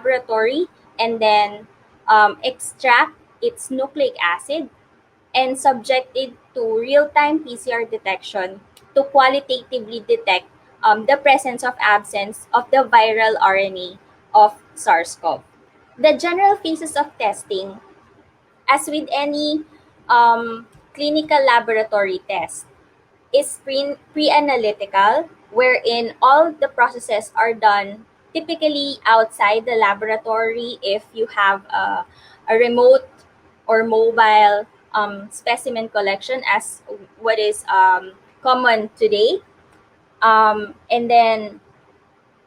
laboratory and then extract its nucleic acid and subject it to real-time PCR detection to qualitatively detect the presence of absence of the viral RNA of SARS-CoV. The general phases of testing, as with any clinical laboratory test, is pre-analytical, wherein all the processes are done typically outside the laboratory if you have a remote or mobile specimen collection as what is common today. And then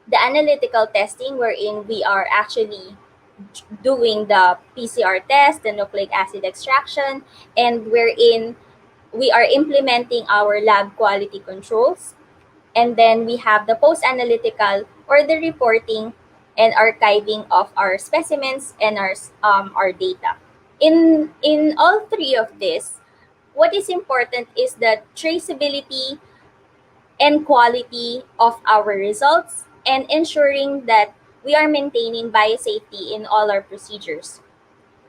the analytical testing, wherein we are actually doing the PCR test, the nucleic acid extraction, and wherein we are implementing our lab quality controls. And then we have the post-analytical, or the reporting and archiving of our specimens and our data. In all three of this, what is important is the traceability and quality of our results, and ensuring that we are maintaining biosafety in all our procedures.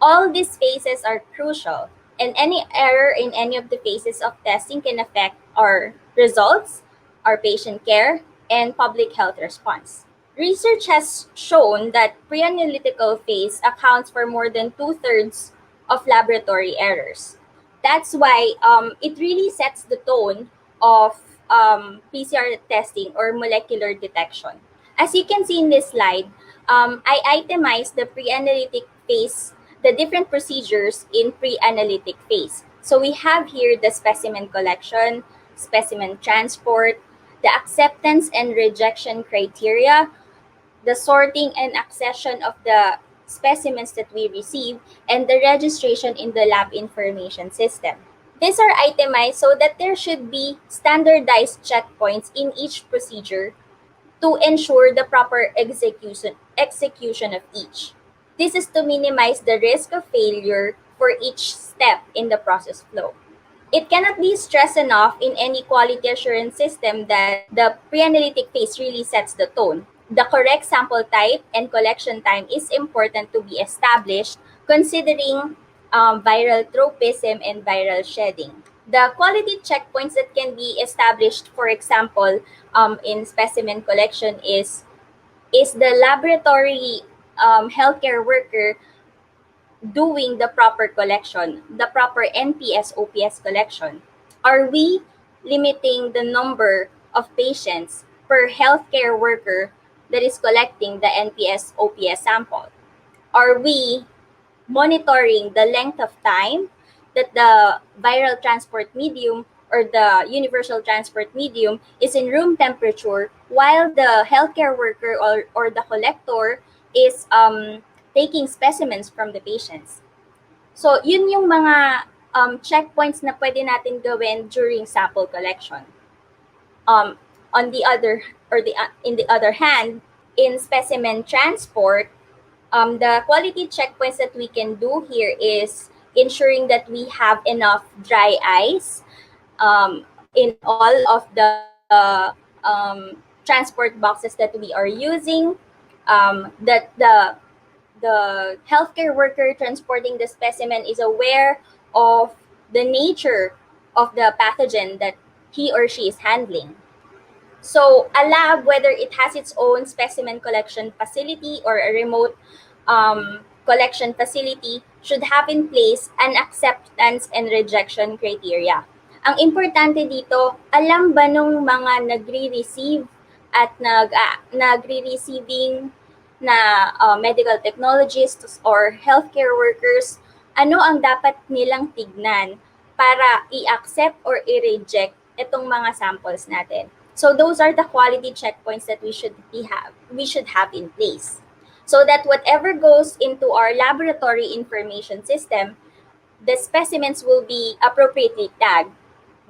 All these phases are crucial, and any error in any of the phases of testing can affect our results, our patient care, and public health response. Research has shown that pre-analytical phase accounts for more than two-thirds of laboratory errors. That's why it really sets the tone of PCR testing or molecular detection. As you can see in this slide, I itemized the pre-analytic phase, the different procedures in pre-analytic phase. So we have here the specimen collection, specimen transport, the acceptance and rejection criteria, the sorting and accession of the specimens that we receive, and the registration in the lab information system. These are itemized so that there should be standardized checkpoints in each procedure to ensure the proper execution of each. This is to minimize the risk of failure for each step in the process flow. It cannot be stressed enough in any quality assurance system that the pre-analytic phase really sets the tone. The correct sample type and collection time is important to be established, considering viral tropism and viral shedding. The quality checkpoints that can be established, for example, in specimen collection is the laboratory healthcare worker doing the proper collection, the proper NPS OPS collection? Are we limiting the number of patients per healthcare worker that is collecting the NPS OPS sample? Are we monitoring the length of time that the viral transport medium or the universal transport medium is in room temperature, while the healthcare worker or the collector is taking specimens from the patients? So, yun yung mga checkpoints na pwede natin gawin during sample collection. On the other, or in the other hand, in specimen transport, the quality checkpoints that we can do here is ensuring that we have enough dry ice in all of the transport boxes that we are using, that the healthcare worker transporting the specimen is aware of the nature of the pathogen that he or she is handling. So a lab, whether it has its own specimen collection facility or a remote collection facility, should have in place an acceptance and rejection criteria. Ang importante dito, alam ba nung mga nagre-receive at nagre-receiving na medical technologists or healthcare workers, ano ang dapat nilang tignan para i-accept or i-reject itong mga samples natin? So those are the quality checkpoints that we should have in place, so that whatever goes into our laboratory information system, the specimens will be appropriately tagged,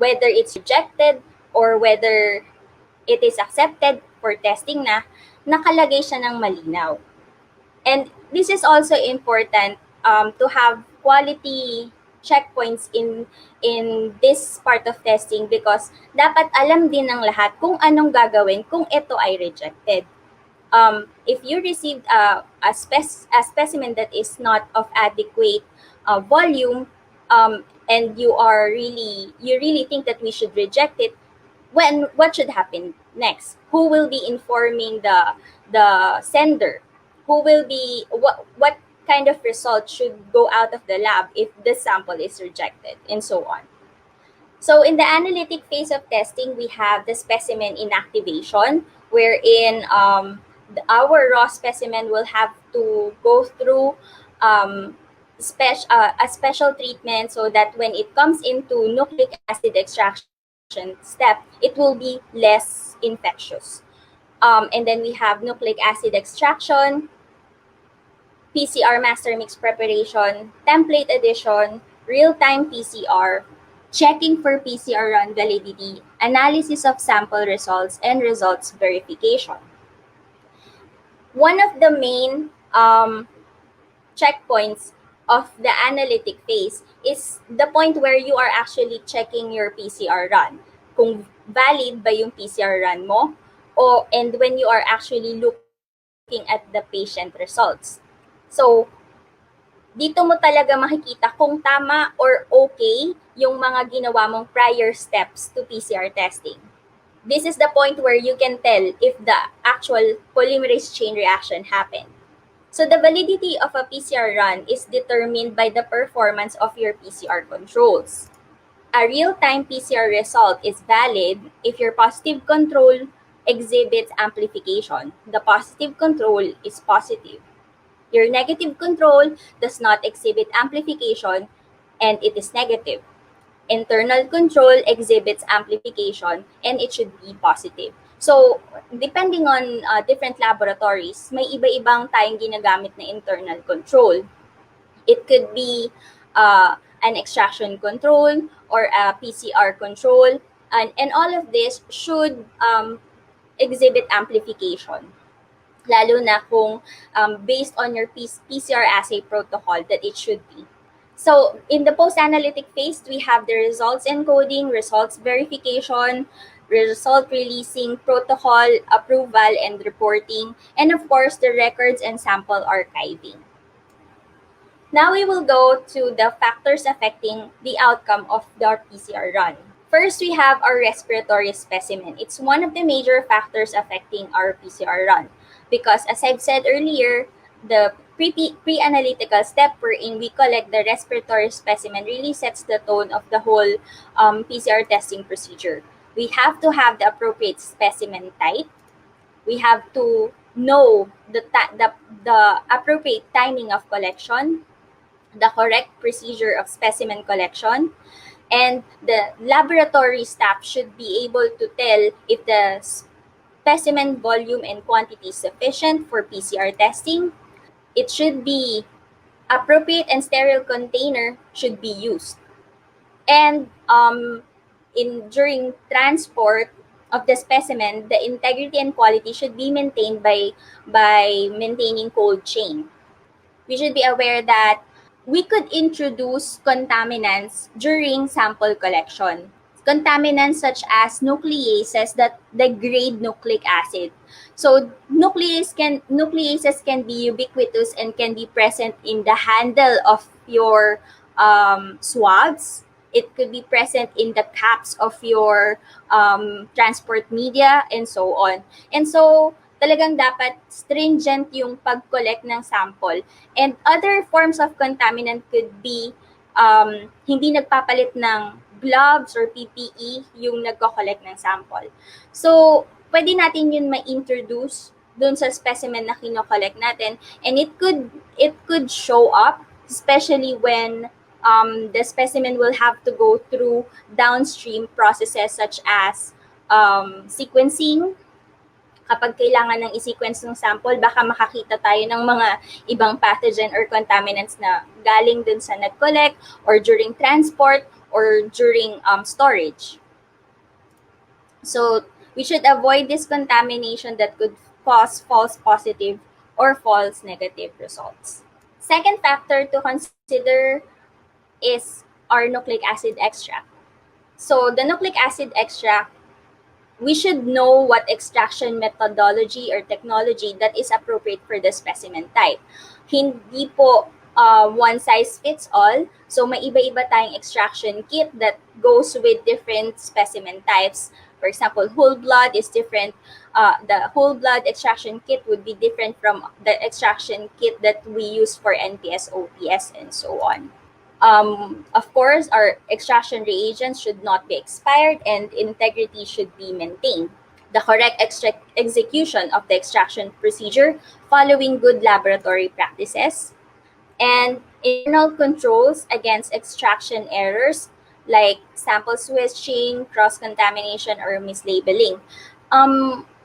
whether it's rejected or whether it is accepted for testing na, nakalagay siya ng malinaw. And this is also important to have quality checkpoints in this part of testing, because dapat alam din ng lahat kung anong gagawin kung ito ay rejected. If you received a specimen that is not of adequate volume, and you really think that we should reject it, what should happen next? Who will be informing the sender? Who will be what kind of result should go out of the lab if the sample is rejected, and so on. So in the analytic phase of testing, we have the specimen inactivation, wherein our raw specimen will have to go through a special treatment so that when it comes into nucleic acid extraction step, it will be less infectious. And then we have nucleic acid extraction, PCR master mix preparation, template addition, real-time PCR, checking for PCR run validity, analysis of sample results, and results verification. One of the main checkpoints of the analytic phase is the point where you are actually checking your PCR run. Kung valid ba yung PCR run mo, and when you are actually looking at the patient results. So, dito mo talaga makikita kung tama or okay yung mga ginawa mong prior steps to PCR testing. This is the point where you can tell if the actual polymerase chain reaction happened. So the validity of a PCR run is determined by the performance of your PCR controls. A real-time PCR result is valid if your positive control exhibits amplification. The positive control is positive. Your negative control does not exhibit amplification and it is negative. Internal control exhibits amplification and it should be positive. So, depending on different laboratories, may iba-ibang tayong ginagamit na internal control. It could be an extraction control or a PCR control, and all of this should exhibit amplification. Lalo na kung based on your PCR assay protocol that it should be. So in the post-analytic phase, we have the results encoding, results verification, result releasing, protocol approval and reporting, and of course, the records and sample archiving. Now we will go to the factors affecting the outcome of the PCR run. First, we have our respiratory specimen. It's one of the major factors affecting our PCR run because, as I've said earlier, the pre-analytical step wherein we collect the respiratory specimen really sets the tone of the whole PCR testing procedure. We have to have the appropriate specimen type. We have to know the appropriate timing of collection, the correct procedure of specimen collection, and the laboratory staff should be able to tell if the specimen volume and quantity is sufficient for PCR testing. It should be appropriate and sterile container should be used. And during transport of the specimen, the integrity and quality should be maintained by maintaining cold chain. We should be aware that we could introduce contaminants during sample collection. Contaminants such as nucleases that degrade nucleic acid. So nucleases can be ubiquitous and can be present in the handle of your swabs. It could be present in the caps of your transport media and so on. And so talagang dapat stringent yung pag-collect ng sample. And other forms of contaminant could be hindi nagpapalit ng gloves or PPE yung nagko-collect ng sample. So, pwede natin yun ma-introduce dun sa specimen na kino-collect natin, and it could show up, especially when the specimen will have to go through downstream processes such as sequencing. Kapag kailangan ng i-sequence ng sample, baka makakita tayo ng mga ibang pathogen or contaminants na galing dun sa nag-collect or during transport or during storage. So, we should avoid this contamination that could cause false positive or false negative results. Second factor to consider is our nucleic acid extract. So, the nucleic acid extract we should know what extraction methodology or technology that is appropriate for the specimen type. Hindi po one size fits all. So may iba-iba tayong extraction kit that goes with different specimen types. For example, whole blood is different. The whole blood extraction kit would be different from the extraction kit that we use for NPS, OPS, and so on. Of course, our extraction reagents should not be expired and integrity should be maintained. The correct execution of the extraction procedure following good laboratory practices, and internal controls against extraction errors like sample switching, cross-contamination, or mislabeling.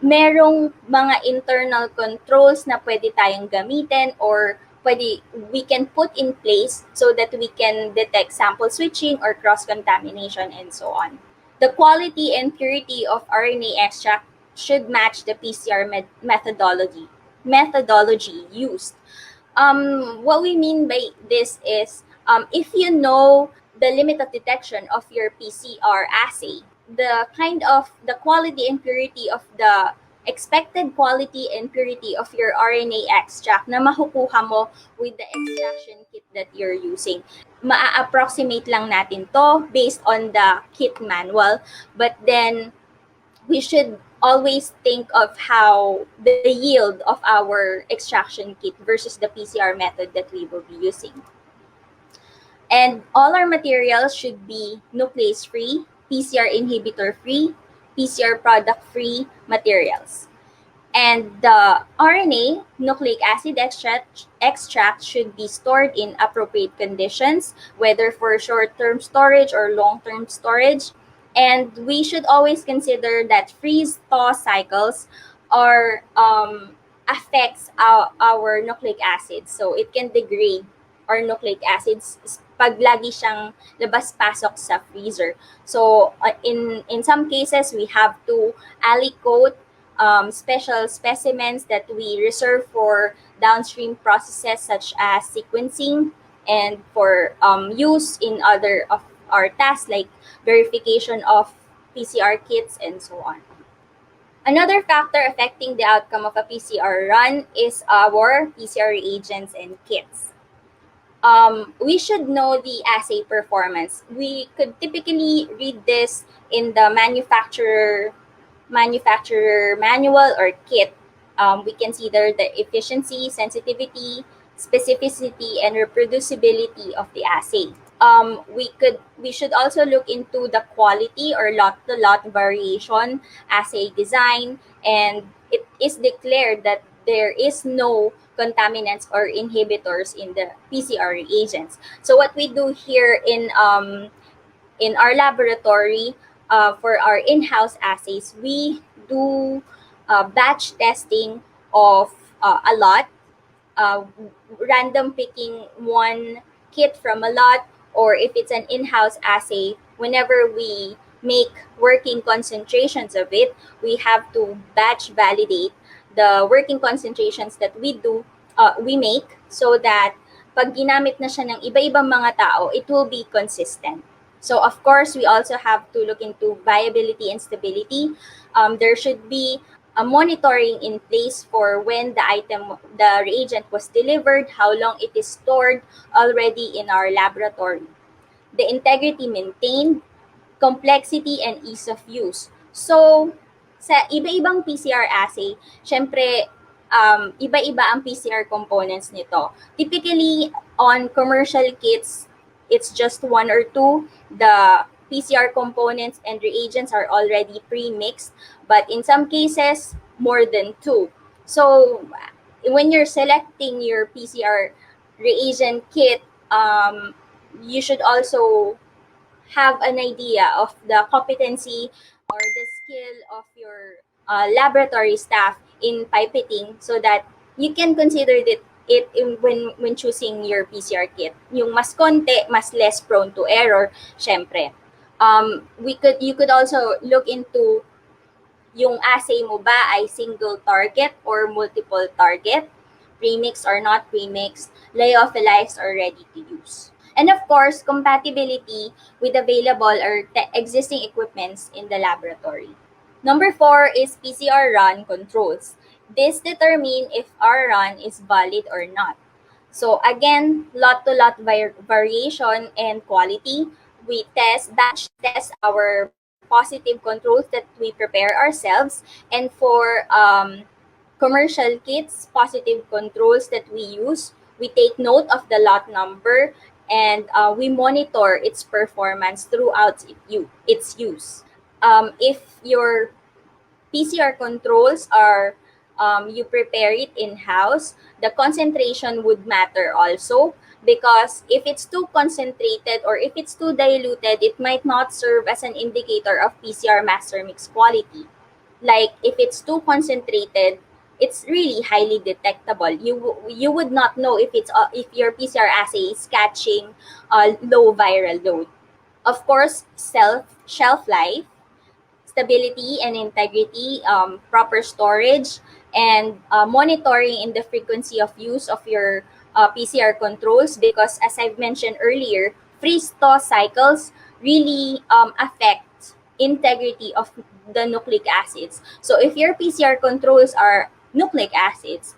Merong mga internal controls na pwede tayong gamitin or we can put in place so that we can detect sample switching or cross-contamination and so on. The quality and purity of RNA extract should match the PCR methodology used. What we mean by this is if you know the limit of detection of your PCR assay, the quality and purity of the expected quality and purity of your RNA extract na makukuha mo with the extraction kit that you're using. Ma-approximate lang natin to based on the kit manual, but then we should always think of how the yield of our extraction kit versus the PCR method that we will be using. And all our materials should be nuclease-free, PCR inhibitor-free, PCR product-free materials. And the RNA, nucleic acid extract should be stored in appropriate conditions, whether for short-term storage or long-term storage. And we should always consider that freeze-thaw cycles are affects our nucleic acids. So it can degrade our nucleic acids pag lagi siyang labas-pasok sa freezer. So in some cases, we have to aliquot special specimens that we reserve for downstream processes such as sequencing and for use in other of our tasks like verification of PCR kits and so on. Another factor affecting the outcome of a PCR run is our PCR reagents and kits. We should know the assay performance. We could typically read this in the manufacturer manual or kit. We can see there the efficiency, sensitivity, specificity, and reproducibility of the assay. We should also look into the quality or lot-to-lot variation assay design, and it is declared that there is no contaminants or inhibitors in the PCR reagents. So what we do here in our laboratory for our in-house assays, we do batch testing of a lot, random picking one kit from a lot, or if it's an in-house assay, whenever we make working concentrations of it, we have to batch validate the working concentrations that we make so that pag ginamit na siya ng iba-ibang mga tao, it will be consistent. So of course, we also have to look into viability and stability. There should be a monitoring in place for when the reagent was delivered, how long it is stored already in our laboratory. The integrity maintained, complexity, and ease of use. So, sa iba-ibang PCR assay, syempre, iba-iba ang PCR components nito. Typically, on commercial kits, it's just one or two. The PCR components and reagents are already pre-mixed, but in some cases, more than two. So, when you're selecting your PCR reagent kit, you should also have an idea of the competency or the skill of your laboratory staff in pipetting so that you can consider when choosing your PCR kit. Yung mas konti, mas less prone to error, syempre. You could also look into yung assay mo ba ay single target or multiple target, premixed or not premixed, lyophilized or ready to use. And of course, compatibility with available or existing equipments in the laboratory. Number 4 is PCR run controls. This determine if our run is valid or not. So again, lot-to-lot variation and quality. We batch test our positive controls that we prepare ourselves. And for commercial kits, positive controls that we use, we take note of the lot number and we monitor its performance throughout its use. If your PCR controls are you prepare it in-house, the concentration would matter also because if it's too concentrated or if it's too diluted, it might not serve as an indicator of PCR master mix quality. Like if it's too concentrated, it's really highly detectable. You would not know if your PCR assay is catching a low viral load. Of course, shelf life, stability and integrity, proper storage, and monitoring in the frequency of use of your PCR controls because as I've mentioned earlier, freeze-thaw cycles really affect integrity of the nucleic acids. So if your PCR controls are nucleic acids,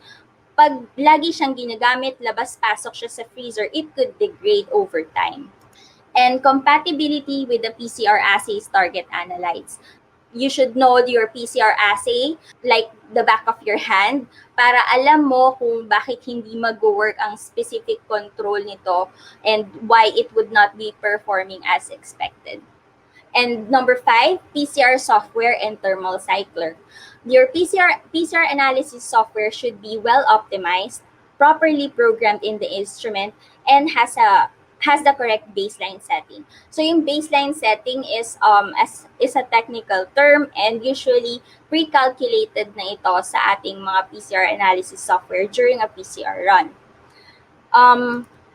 pag lagi siyang ginagamit, labas-pasok siya sa freezer, it could degrade over time. And compatibility with the PCR assays target analytes. You should know your PCR assay like the back of your hand para alam mo kung bakit hindi mag-work ang specific control nito and why it would not be performing as expected. And number 5, PCR software and thermal cycler. Your PCR analysis software should be well optimized, properly programmed in the instrument, and has the correct baseline setting. So yung baseline setting is a technical term and usually pre-calculated na ito sa ating mga PCR analysis software during a PCR run.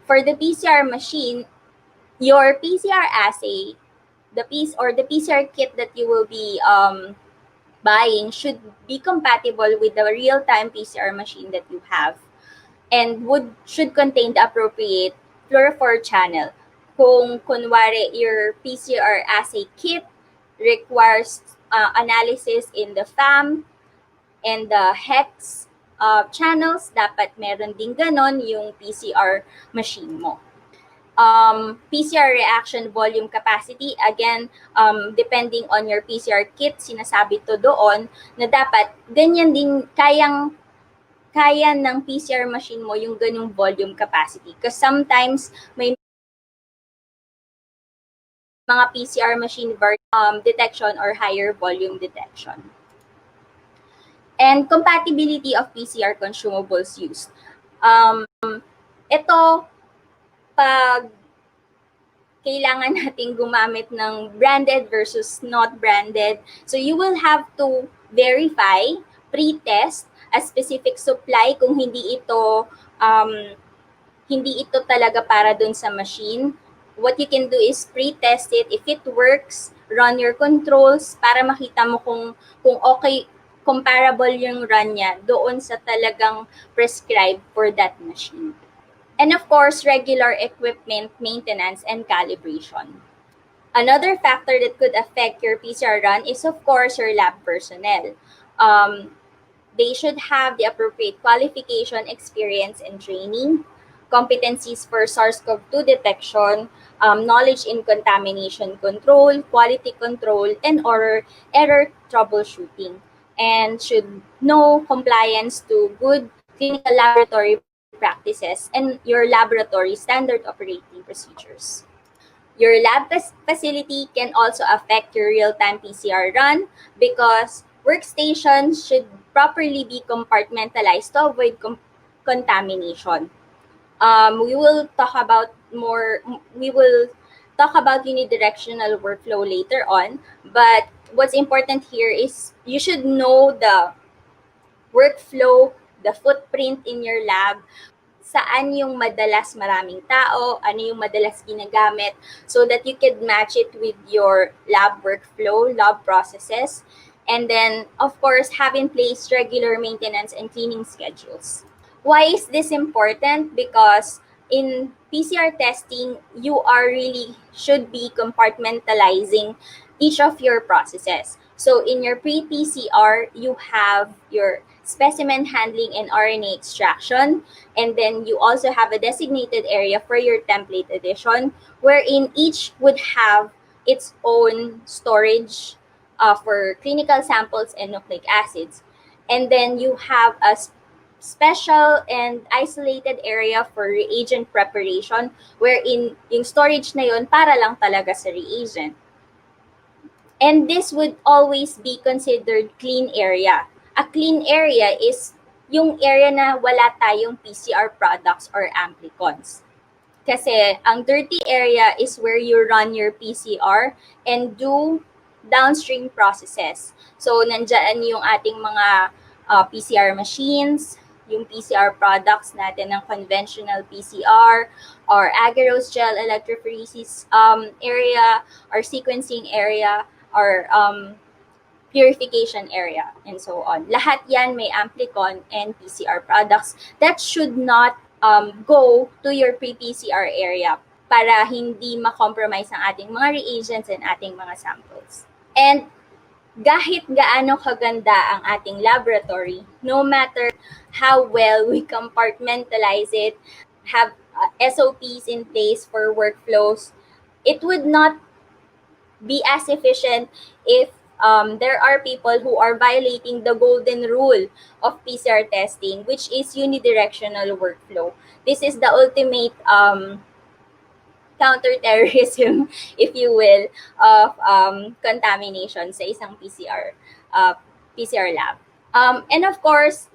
For the PCR machine, your PCR assay, the PCR kit that you will be buying should be compatible with the real-time PCR machine that you have and should contain the appropriate fluorophore channel. Kung kunwari your PCR assay kit requires analysis in the FAM and the hex channels, dapat meron din ganon yung PCR machine mo. PCR reaction volume capacity, again, depending on your PCR kit, sinasabi to doon na dapat ganyan din kaya ng PCR machine mo yung ganyung volume capacity. Because sometimes may mga PCR machine detection or higher volume detection. And compatibility of PCR consumables used. Ito, pag kailangan nating gumamit ng branded versus not branded, so you will have to verify, pre-test a specific supply kung hindi ito talaga para dun sa machine. What you can do is pre-test it. If it works, run your controls para makita mo kung okay, comparable yung run niya doon sa talagang prescribed for that machine. And of course, regular equipment maintenance and calibration. Another factor that could affect your PCR run is of course your lab personnel. They should have the appropriate qualification, experience, and training, competencies for SARS-CoV-2 detection, knowledge in contamination control, quality control, and error troubleshooting, and should know compliance to good clinical laboratory practices and your laboratory standard operating procedures. Your lab facility can also affect your real-time PCR run because workstations should properly be compartmentalized to avoid contamination. We will talk about unidirectional workflow later on, but what's important here is you should know the workflow, the footprint in your lab, saan yung madalas maraming tao, ano yung madalas ginagamit, so that you can match it with your lab workflow, lab processes, and then, of course, have in place regular maintenance and cleaning schedules. Why is this important? Because in PCR testing, you should be compartmentalizing each of your processes. So in your pre-PCR, you have your specimen handling and RNA extraction, and then you also have a designated area for your template edition, wherein each would have its own storage for clinical samples and nucleic acids. And then you have a special and isolated area for reagent preparation, wherein yung storage na yun para lang talaga sa reagent. And this would always be considered clean area. A clean area is yung area na wala tayong PCR products or amplicons. Kasi ang dirty area is where you run your PCR and do downstream processes. So, nandyan yung ating mga PCR machines, yung PCR products natin ng conventional PCR, or agarose gel electrophoresis area, or sequencing area, or purification area, and so on. Lahat yan may amplicon and PCR products that should not go to your pre-PCR area para hindi ma-compromise ang ating mga reagents and ating mga samples. And kahit gaano kaganda ang ating laboratory, no matter how well we compartmentalize it, have SOPs in place for workflows, it would not be as efficient if there are people who are violating the golden rule of PCR testing, which is unidirectional workflow. This is the ultimate counterterrorism, if you will, of contamination sa isang PCR lab. And of course,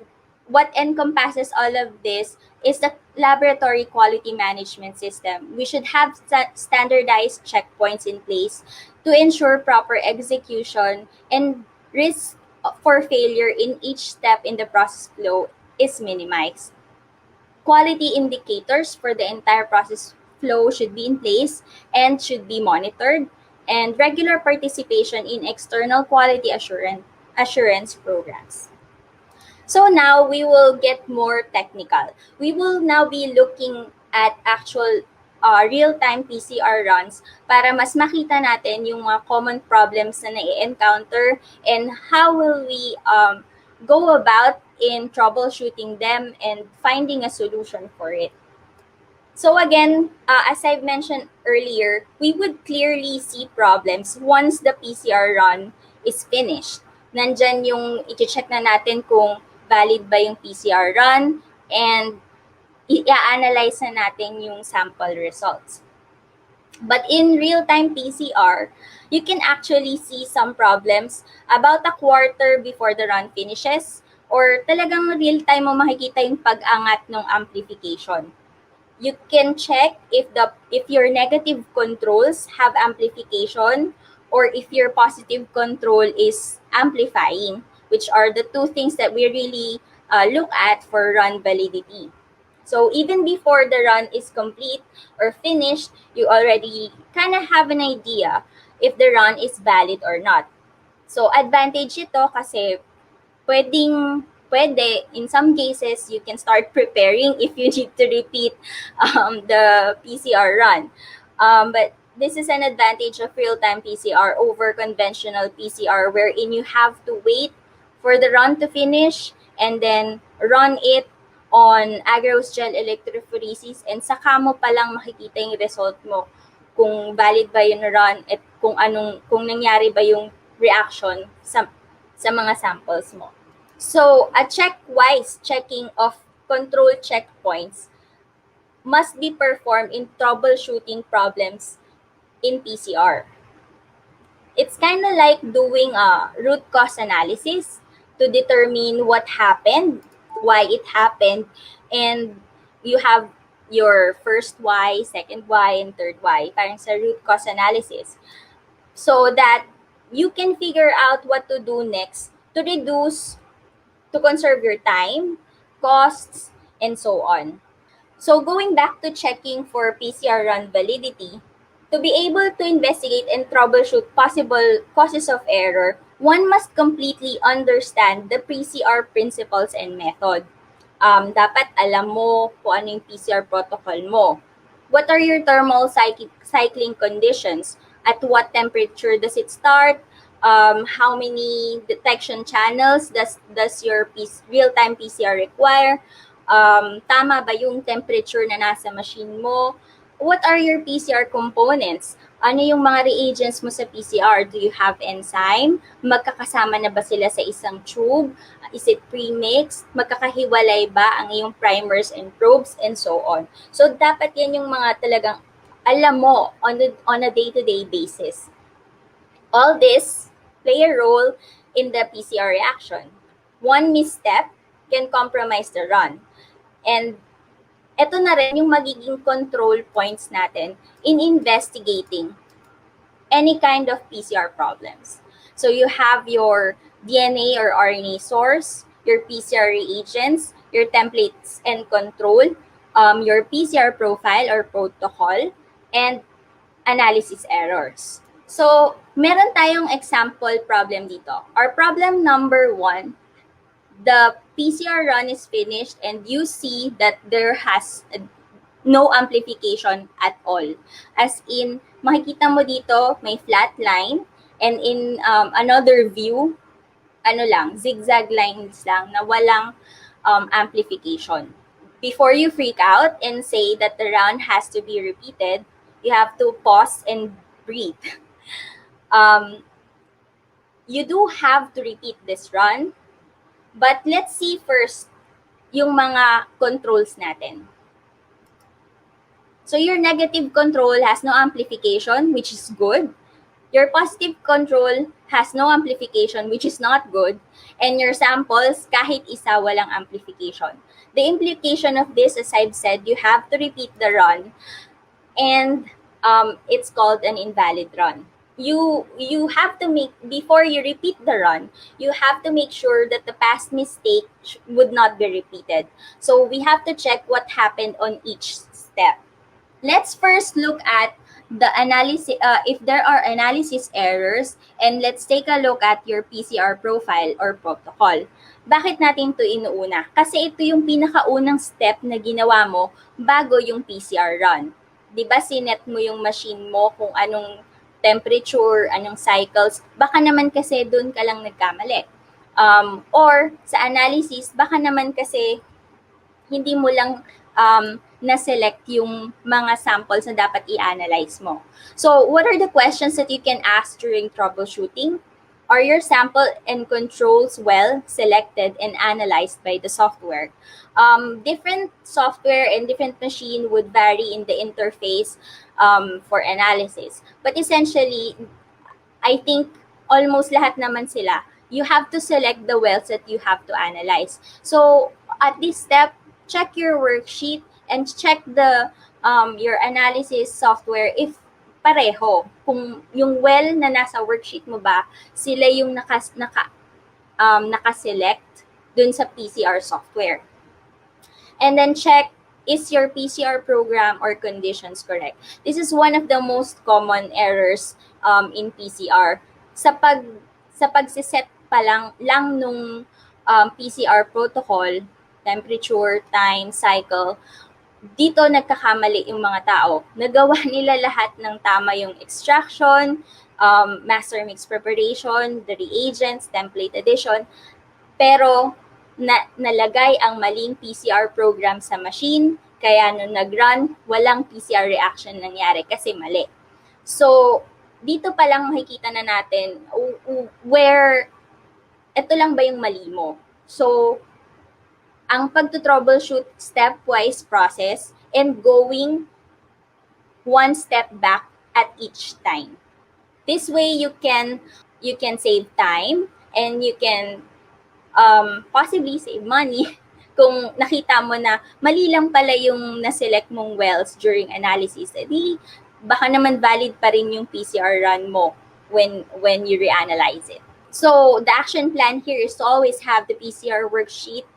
what encompasses all of this is the laboratory quality management system. We should have standardized checkpoints in place to ensure proper execution, and risk for failure in each step in the process flow is minimized. Quality indicators for the entire process flow should be in place and should be monitored, and regular participation in external quality assurance programs. So now we will get more technical. We will now be looking at actual real-time PCR runs para mas makita natin yung mga common problems na nai-encounter and how will we go about in troubleshooting them and finding a solution for it. So again, as I've mentioned earlier, we would clearly see problems once the PCR run is finished. Nandyan yung i-check na natin kung valid ba yung PCR run, and i-analyze na natin yung sample results. But in real-time PCR, you can actually see some problems about a quarter before the run finishes, or talagang real-time mo makikita yung pag-angat ng amplification. You can check if your negative controls have amplification, or if your positive control is amplifying, which are the two things that we really look at for run validity. So even before the run is complete or finished, you already kind of have an idea if the run is valid or not. So advantage ito kasi pwede, in some cases, you can start preparing if you need to repeat the PCR run. But this is an advantage of real-time PCR over conventional PCR, wherein you have to wait for the run to finish and then run it on agarose gel electrophoresis, and saka mo palang makikita yung result mo kung valid ba yung run at kung nangyari ba yung reaction sa mga samples mo. So, a check-wise checking of control checkpoints must be performed in troubleshooting problems in PCR. It's kind of like doing a root cause analysis to determine what happened, why it happened, and you have your first why, second why, and third why, parang sa root cause analysis, so that you can figure out what to do next to conserve your time, costs, and so on. So going back to checking for PCR run validity, to be able to investigate and troubleshoot possible causes of error, one must completely understand the PCR principles and method. Dapat alam mo kung ano yung PCR protocol mo. What are your thermal cycling conditions? At what temperature does it start? how many detection channels does your real-time PCR require, tama ba yung temperature na nasa machine mo, what are your PCR components, ano yung mga reagents mo sa PCR, do you have enzyme, magkakasama na ba sila sa isang tube, is it pre-mixed, magkakahiwalay ba ang iyong primers and probes, and so on. So dapat yan yung mga talagang alam mo on a day-to-day basis. All this play a role in the PCR reaction. One misstep can compromise the run. And ito na rin yung magiging control points natin in investigating any kind of PCR problems. So you have your DNA or RNA source, your PCR reagents, your templates and control, your PCR profile or protocol, and analysis errors. So, meron tayong example problem dito. Our problem number 1, the PCR run is finished and you see that there has no amplification at all. As in, makikita mo dito, may flat line, and in another view, zigzag lines lang na walang amplification. Before you freak out and say that the run has to be repeated, you have to pause and breathe. You do have to repeat this run, but let's see first yung mga controls natin. So your negative control has no amplification, which is good. Your positive control has no amplification, which is not good. And your samples, kahit isa, walang amplification. The implication of this, as I've said, you have to repeat the run, and it's called an invalid run. You have to make, before you repeat the run, you have to make sure that the past mistake would not be repeated. So we have to check what happened on each step. Let's first look at the analysis, if there are analysis errors, and let's take a look at your PCR profile or protocol. Bakit natin ito inuuna? Kasi ito yung pinakaunang step na ginawa mo bago yung PCR run. Diba sinet mo yung machine mo kung anong temperature, anong cycles, baka naman kasi doon ka lang nagkamali. Or sa analysis, baka naman kasi hindi mo lang na-select yung mga samples na dapat i-analyze mo. So, what are the questions that you can ask during troubleshooting? Are your sample and controls well selected and analyzed by the software? Different software and different machine would vary in the interface for analysis. But essentially, I think almost lahat naman sila, you have to select the wells that you have to analyze. So, at this step, check your worksheet and check the your analysis software if pareho. Kung yung well na nasa worksheet mo ba, sila yung naka-select dun sa PCR software. And then check, is your PCR program or conditions correct? This is one of the most common errors in PCR. Sa pagsiset pa lang nung PCR protocol, temperature, time, cycle, dito nagkakamali yung mga tao. Nagawa nila lahat ng tama yung extraction, master mix preparation, the reagents, template addition, pero nalagay ang maling PCR program sa machine, kaya nung nag-run, walang PCR reaction nangyari kasi mali. So, dito pa lang makikita na natin where ito lang ba yung mali mo. So, ang pagto-troubleshoot stepwise process and going one step back at each time. This way you can save time and you can possibly save money kung nakita mo na mali lang pala yung na-select mong wells during analysis. Di baka naman valid pa rin yung PCR run mo when you reanalyze it. So the action plan here is to always have the PCR worksheet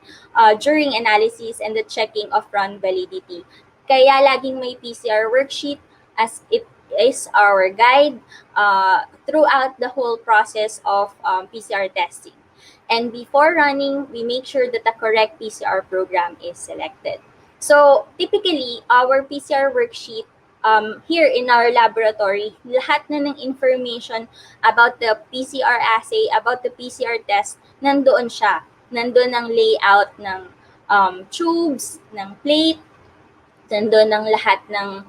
during analysis and the checking of run validity. Kaya laging may PCR worksheet as it is our guide throughout the whole process of PCR testing. And before running, we make sure that the correct PCR program is selected. So typically, our PCR worksheet here in our laboratory, lahat na ng information about the PCR assay, about the PCR test, nandoon siya. Nandoon ang layout ng tubes, ng plate, nandoon ang lahat ng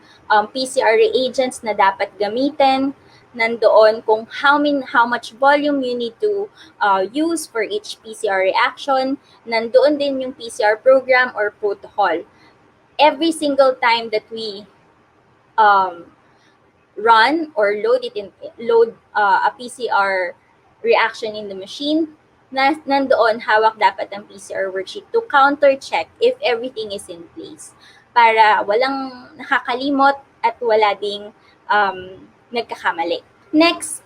PCR reagents na dapat gamitin, nandoon kung how much volume you need to use for each PCR reaction, nandoon din yung PCR program or protocol. Every single time that we run or load a PCR reaction in the machine, nandoon hawak dapat ang PCR worksheet to counter check if everything is in place para walang nakakalimot at wala ding nagkakamali. Next,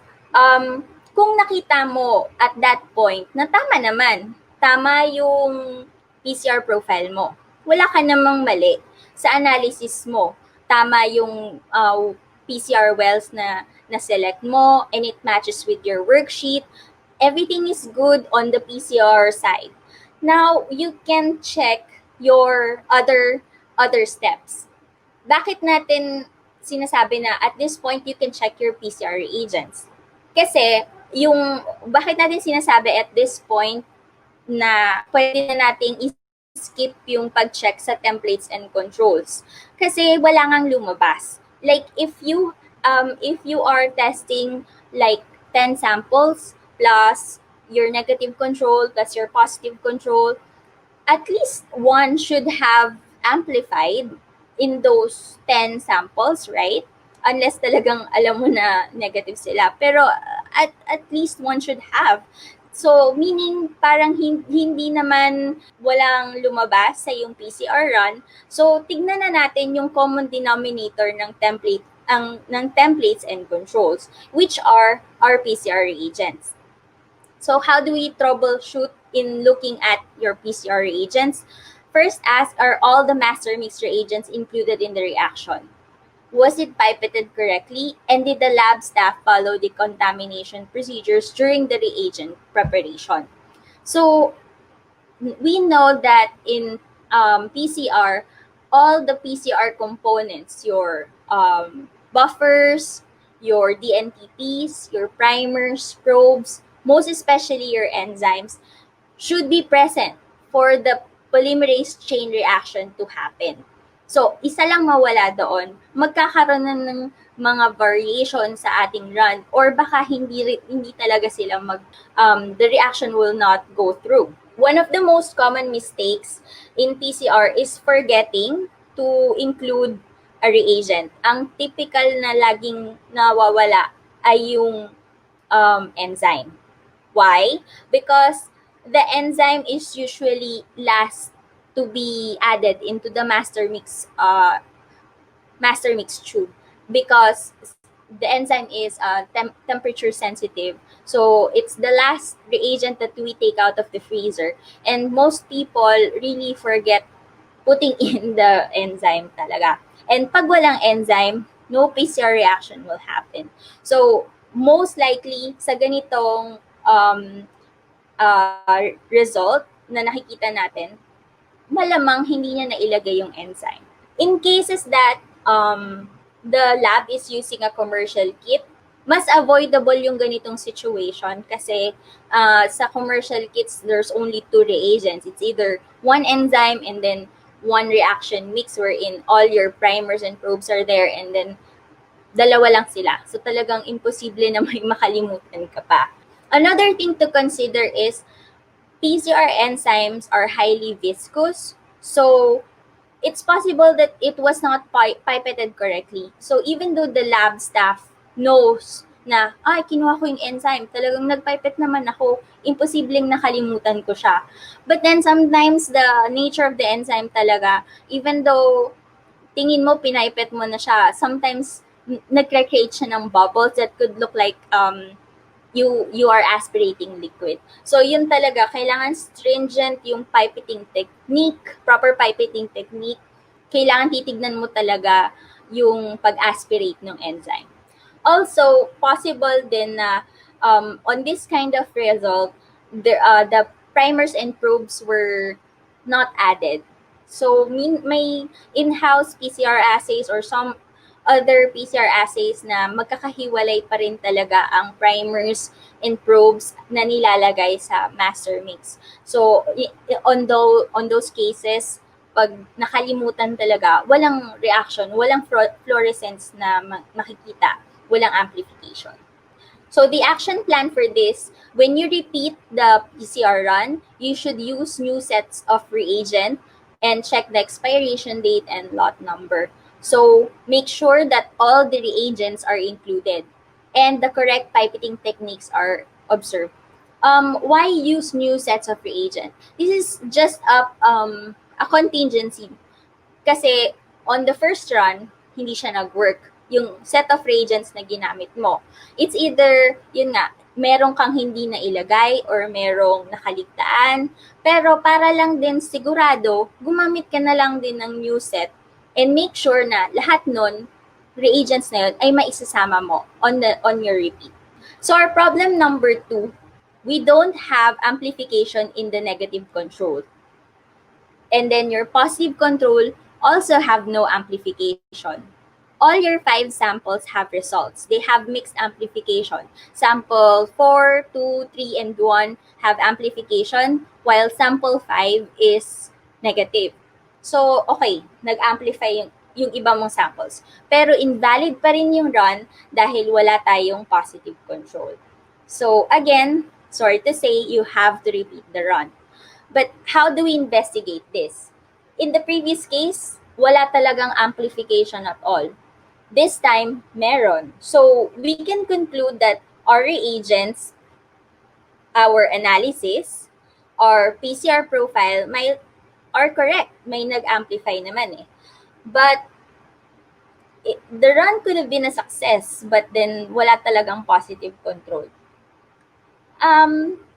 kung nakita mo at that point na tama yung PCR profile mo, wala ka namang mali sa analysis mo, tama yung PCR wells na select mo and it matches with your worksheet, everything is good on the PCR side. Now, you can check your other steps. Bakit natin sinasabi na at this point you can check your PCR reagents? Kasi bakit natin sinasabi at this point na pwede na nating skip yung pag-check sa templates and controls? Kasi wala ngang lumabas. Like if you are testing like 10 samples plus your negative control plus your positive control, at least one should have amplified in those 10 samples, right? Unless talagang alam mo na negative sila. Pero at least one should have. So, meaning parang hindi naman walang lumabas sa yung PCR run. So, tignan na natin yung common denominator ng templates and controls, which are our PCR reagents. So, how do we troubleshoot in looking at your PCR reagents? First, ask, are all the master mix reagents included in the reaction? Was it pipetted correctly? And did the lab staff follow the contamination procedures during the reagent preparation? So, we know that in PCR, all the PCR components, your buffers, your DNTPs, your primers, probes, most especially your enzymes, should be present for the polymerase chain reaction to happen. So, isa lang mawala doon, magkakaroon na ng mga variation sa ating run or baka hindi talaga sila the reaction will not go through. One of the most common mistakes in PCR is forgetting to include a reagent. Ang typical na laging nawawala ay yung enzyme. Why? Because the enzyme is usually last to be added into the master mix tube because the enzyme is temperature sensitive. So it's the last reagent that we take out of the freezer. And most people really forget putting in the enzyme talaga. And pag walang enzyme, no PCR reaction will happen. So most likely sa ganitong result na nakikita natin, malamang hindi niya nailagay yung enzyme. In cases that the lab is using a commercial kit, mas avoidable yung ganitong situation kasi sa commercial kits, there's only 2 reagents. It's either one enzyme and then one reaction mix wherein all your primers and probes are there and then dalawa lang sila. So talagang imposible na may makalimutan ka pa. Another thing to consider is PCR enzymes are highly viscous. So it's possible that it was not pipetted correctly. So even though the lab staff knows na, kinuha ko yung enzyme, talagang nagpipet naman ako, imposibleng nakalimutan ko siya. But then sometimes the nature of the enzyme talaga, even though tingin mo pinipet mo na siya, sometimes nagre-create siya ng bubbles that could look like you are aspirating liquid. So yun talaga, kailangan stringent yung pipetting technique, proper pipetting technique. Kailangan titignan mo talaga yung pag-aspirate ng enzyme. Also, possible din na on this kind of result, the primers and probes were not added. So may in-house PCR assays or some other PCR assays na magkakahiwalay pa rin talaga ang primers and probes na nilalagay sa master mix. So, on those cases, pag nakalimutan talaga, walang reaction, walang fluorescence na makikita, walang amplification. So the action plan for this, when you repeat the PCR run, you should use new sets of reagent and check the expiration date and lot number. So make sure that all the reagents are included and the correct pipetting techniques are observed. Why use new sets of reagent? This is just a contingency. Kasi on the first run, hindi siya nag-work. Yung set of reagents na ginamit mo. It's either, yun nga, merong kang hindi na ilagay or merong nakaligtaan. Pero para lang din sigurado, gumamit ka na lang din ng new set and make sure na lahat nun, reagents na yun, ay maisasama mo on your repeat. So our problem number 2, we don't have amplification in the negative control. And then your positive control also have no amplification. All your 5 samples have results. They have mixed amplification. Sample 4, 2, 3, and 1 have amplification, while sample 5 is negative. So, okay, nag-amplify yung iba mong samples. Pero invalid pa rin yung run dahil wala tayong positive control. So, again, sorry to say, you have to repeat the run. But how do we investigate this? In the previous case, wala talagang amplification at all. This time, meron. So we can conclude that our reagents, our analysis, our PCR profile are correct. May nag-amplify naman eh. But the run could have been a success, but then wala talagang positive control.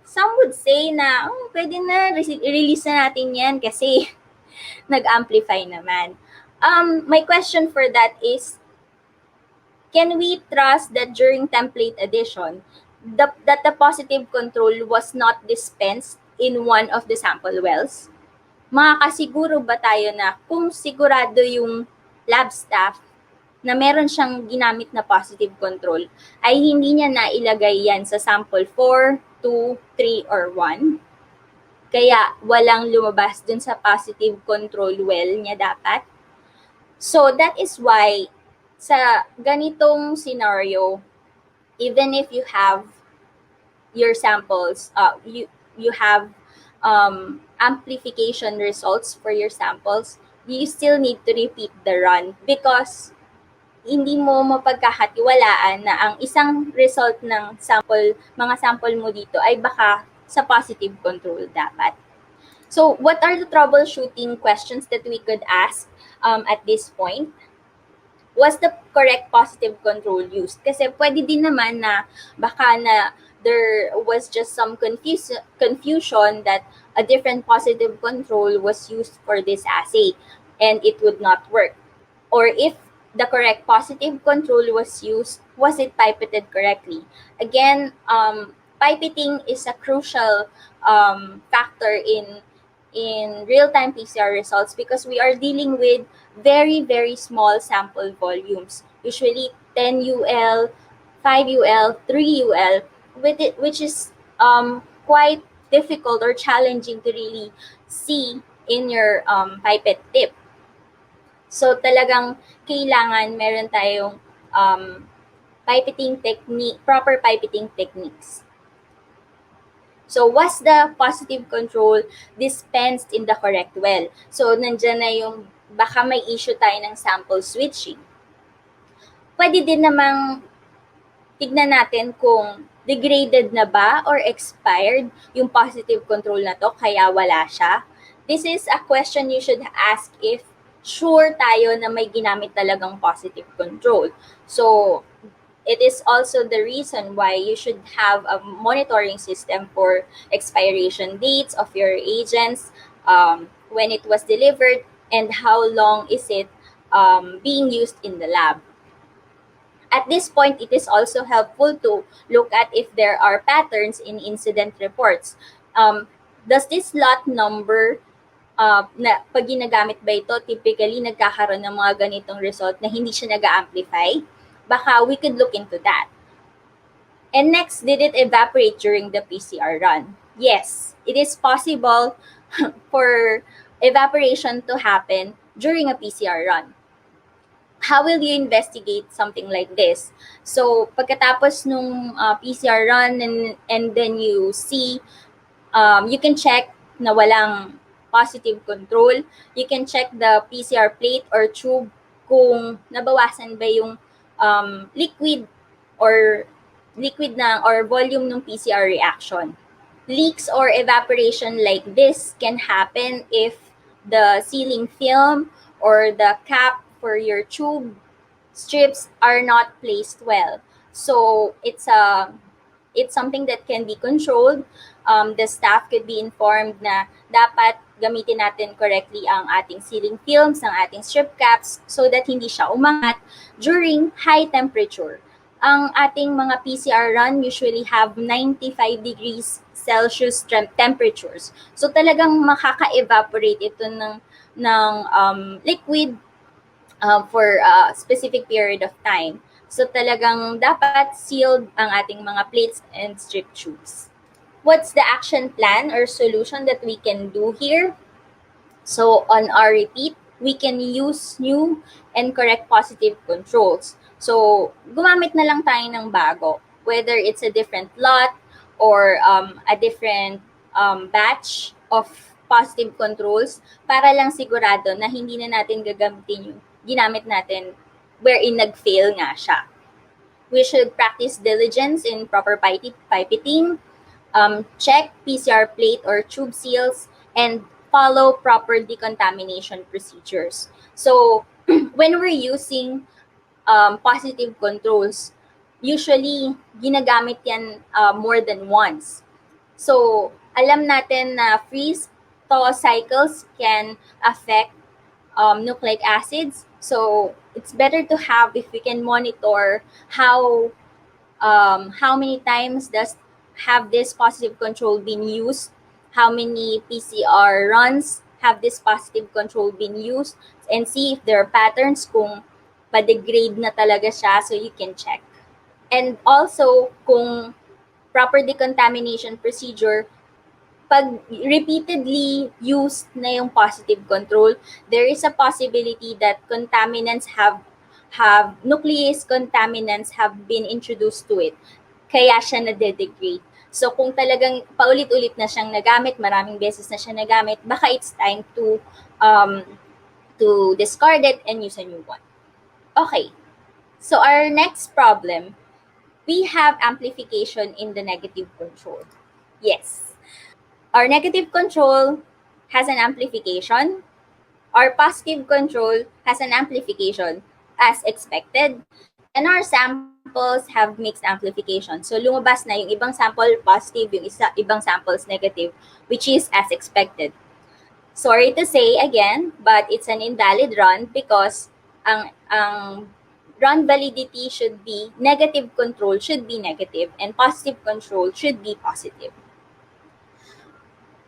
Some would say na, pwede na, release na natin yan kasi nag-amplify naman. My question for that is, can we trust that during template addition, that the positive control was not dispensed in one of the sample wells? Makakasiguro ba tayo na kung sigurado yung lab staff na meron siyang ginamit na positive control, ay hindi niya nailagay yan sa sample 4, 2, 3, or 1? Kaya walang lumabas dun sa positive control well niya dapat? So that is why sa ganitong scenario, even if you have your samples, you have amplification results for your samples, you still need to repeat the run because hindi mo mapagkakatiwalaan na ang isang result ng mga sample mo dito ay baka sa positive control dapat. So what are the troubleshooting questions that we could ask at this point? Was the correct positive control used? Kasi pwede din naman na baka na there was just some confusion that a different positive control was used for this assay and it would not work. Or if the correct positive control was used, was it pipetted correctly? Again, pipetting is a crucial factor in real-time PCR results because we are dealing with very, very small sample volumes, usually 10 UL, 5 UL, 3 UL, which is quite difficult or challenging to really see in your pipette tip. So talagang kailangan meron tayong proper pipetting techniques. So, was the positive control dispensed in the correct well? So, nandyan na yung baka may issue tayo ng sample switching. Pwede din namang tignan natin kung degraded na ba or expired yung positive control na to, kaya wala siya. This is a question you should ask if sure tayo na may ginamit talagang positive control. So, it is also the reason why you should have a monitoring system for expiration dates of your reagents, when it was delivered, and how long is it being used in the lab. At this point, it is also helpful to look at if there are patterns in incident reports. Does this lot number na pag ginagamit ba ito, typically nagkakaroon ng mga ganitong result na hindi siya nag-amplify? Baka we could look into that. And next, did it evaporate during the PCR run? Yes, it is possible for evaporation to happen during a PCR run. How will you investigate something like this? So, pagkatapos nung PCR run and then you see, you can check na walang positive control. You can check the PCR plate or tube kung nabawasan ba yung liquid or volume ng PCR reaction. Leaks or evaporation like this can happen if the sealing film or the cap for your tube strips are not placed well. So it's something that can be controlled. The staff could be informed na dapat gamitin natin correctly ang ating sealing films, ang ating strip caps so that hindi siya umangat during high temperature. Ang ating mga PCR run usually have 95 degrees Celsius temperatures. So talagang makaka-evaporate ito ng liquid for a specific period of time. So talagang dapat sealed ang ating mga plates and strip tubes. What's the action plan or solution that we can do here? So on our repeat, we can use new and correct positive controls. So gumamit na lang tayo ng bago, whether it's a different lot or a different batch of positive controls para lang sigurado na hindi na natin gagamitin yung ginamit natin wherein nag-fail nga siya. We should practice diligence in proper pipetting, check PCR plate or tube seals, and follow proper decontamination procedures. So when we're using positive controls, usually ginagamit yan more than once. So alam natin na freeze-thaw cycles can affect nucleic acids. So it's better to have, if we can monitor how many times does have this positive control been used, how many PCR runs have this positive control been used, and see if there are patterns kung pa-degrade na talaga siya, so you can check. And also, kung proper decontamination procedure, pag repeatedly used na yung positive control, there is a possibility that contaminants have nuclease contaminants have been introduced to it. Kaya siya na-degrade. So kung talagang paulit-ulit na siyang nagamit, maraming beses na siya nagamit, baka it's time to discard it and use a new one. Okay. So our next problem, we have amplification in the negative control. Yes. Our negative control has an amplification. Our positive control has an amplification as expected. And our samples have mixed amplification. So lumabas na yung ibang sample positive, yung ibang samples negative, which is as expected. Sorry to say again, but it's an invalid run because ang run validity should be negative control should be negative and positive control should be positive.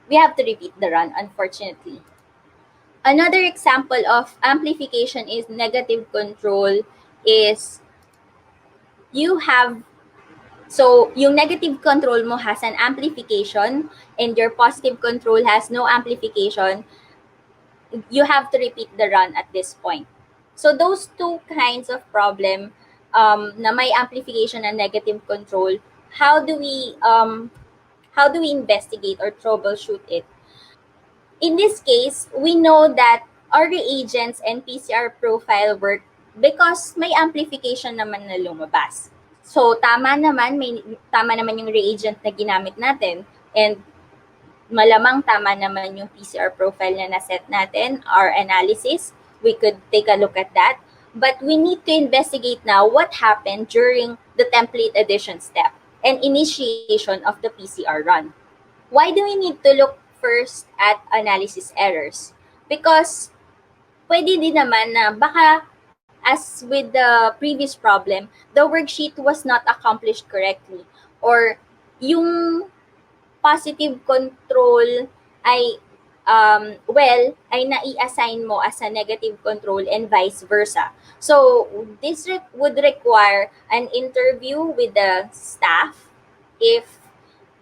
We have to repeat the run, unfortunately. Another example of amplification is negative control is yung negative control mo has an amplification and your positive control has no amplification. You have to repeat the run at this point. So those two kinds of problem na may amplification and negative control, how do we investigate or troubleshoot it? In this case, we know that our reagents and PCR profile work because may amplification naman na lumabas. So tama naman yung reagent na ginamit natin and malamang tama naman yung PCR profile na naset natin, our analysis. We could take a look at that. But we need to investigate now what happened during the template addition step and initiation of the PCR run. Why do we need to look first at analysis errors? Because pwede din naman na baka, as with the previous problem, the worksheet was not accomplished correctly or yung positive control ay well ay nai-assign mo as a negative control and vice versa. So this would require an interview with the staff if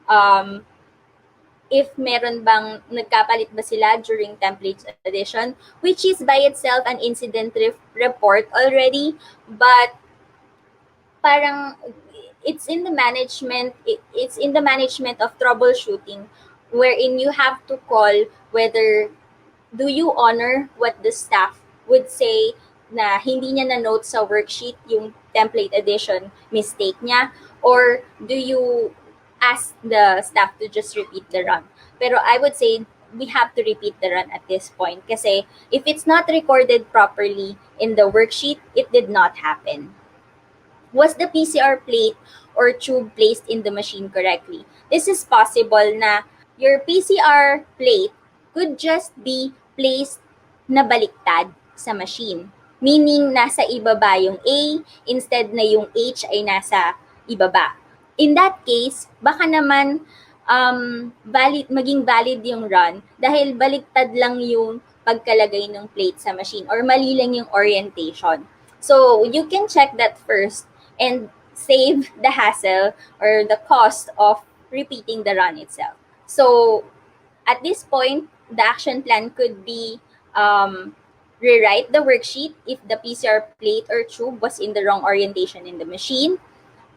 um, if meron bang nagkapalit ba sila during templates addition, which is by itself an incident report already, but parang it's in the management of troubleshooting, wherein you have to call whether do you honor what the staff would say na hindi niya na-note sa worksheet yung template addition mistake niya, or do you ask the staff to just repeat the run? Pero I would say we have to repeat the run at this point kasi if it's not recorded properly in the worksheet, it did not happen. Was the PCR plate or tube placed in the machine correctly? This is possible na your PCR plate could just be placed na baliktad sa machine. Meaning, nasa ibaba yung A, instead na yung H ay nasa ibaba. In that case, baka naman maging valid yung run dahil baliktad lang yung pagkalagay ng plate sa machine or mali lang yung orientation. So, you can check that first and save the hassle or the cost of repeating the run itself. So, at this point, the action plan could be rewrite the worksheet if the PCR plate or tube was in the wrong orientation in the machine.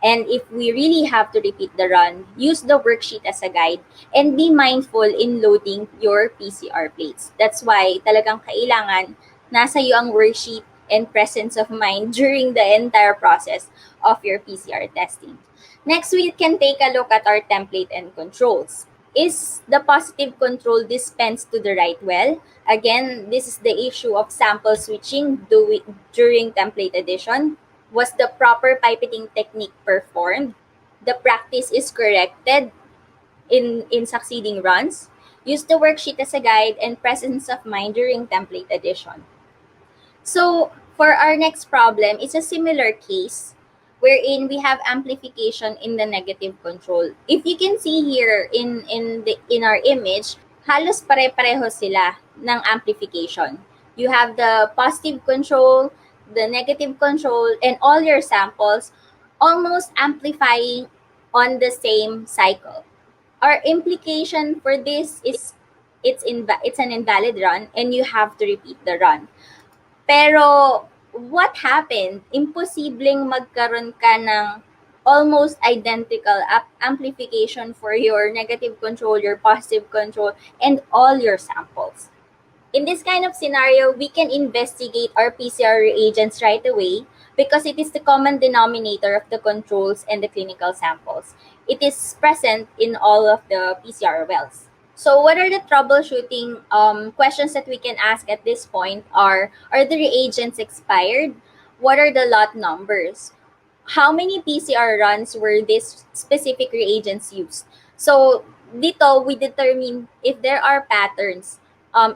And if we really have to repeat the run, use the worksheet as a guide and be mindful in loading your PCR plates. That's why talagang kailangan nasa iyo ang worksheet and presence of mind during the entire process of your PCR testing. Next, we can take a look at our template and controls. Is the positive control dispensed to the right well? Again, this is the issue of sample switching during template addition. Was the proper pipetting technique performed? The practice is corrected in succeeding runs. Use the worksheet as a guide and presence of mind during template addition. So for our next problem, it's a similar case wherein we have amplification in the negative control. If you can see here in our image, halos pare-pareho sila ng amplification. You have the positive control, the negative control, and all your samples almost amplifying on the same cycle. Our implication for this is it's an invalid run and you have to repeat the run. Pero what happened? Imposibleng magkaroon ka ng almost identical amplification for your negative control, your positive control, and all your samples. In this kind of scenario, we can investigate our PCR reagents right away because it is the common denominator of the controls and the clinical samples. It is present in all of the PCR wells. So what are the troubleshooting questions that we can ask at this point are the reagents expired? What are the lot numbers? How many PCR runs were these specific reagents used? So dito, we determine if there are patterns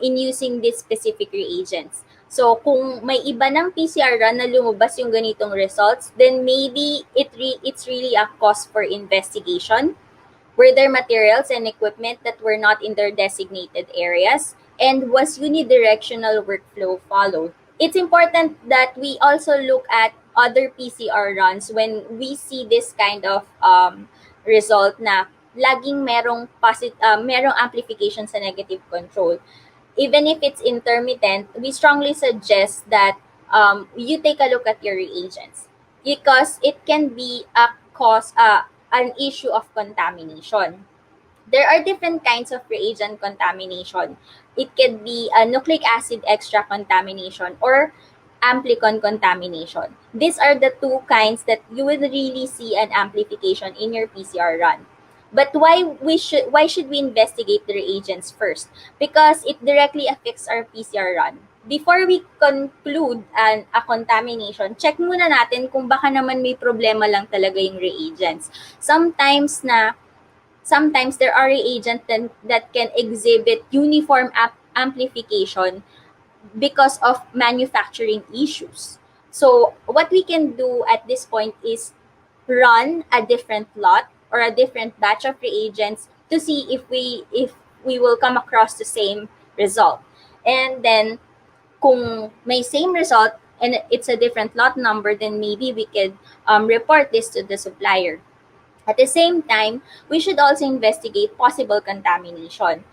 in using these specific reagents. So kung may iba ng PCR run na lumabas yung ganitong results, then maybe it's really a cause for investigation. Were there materials and equipment that were not in their designated areas? And was unidirectional workflow followed? It's important that we also look at other PCR runs when we see this kind of result na laging merong amplification sa negative control. Even if it's intermittent, we strongly suggest that you take a look at your reagents because it can be an issue of contamination. There are different kinds of reagent contamination. It can be a nucleic acid extra contamination or amplicon contamination. These are the two kinds that you will really see an amplification in your PCR run. But why should we investigate the reagents first? Because it directly affects our PCR run. Before we conclude a contamination, check muna natin kung baka naman may problema lang talaga yung reagents. Sometimes there are reagents that can exhibit uniform amplification because of manufacturing issues. So what we can do at this point is run a different lot or a different batch of reagents to see if we will come across the same result. And then, kung may same result and it's a different lot number, then maybe we could report this to the supplier. At the same time, we should also investigate possible contamination.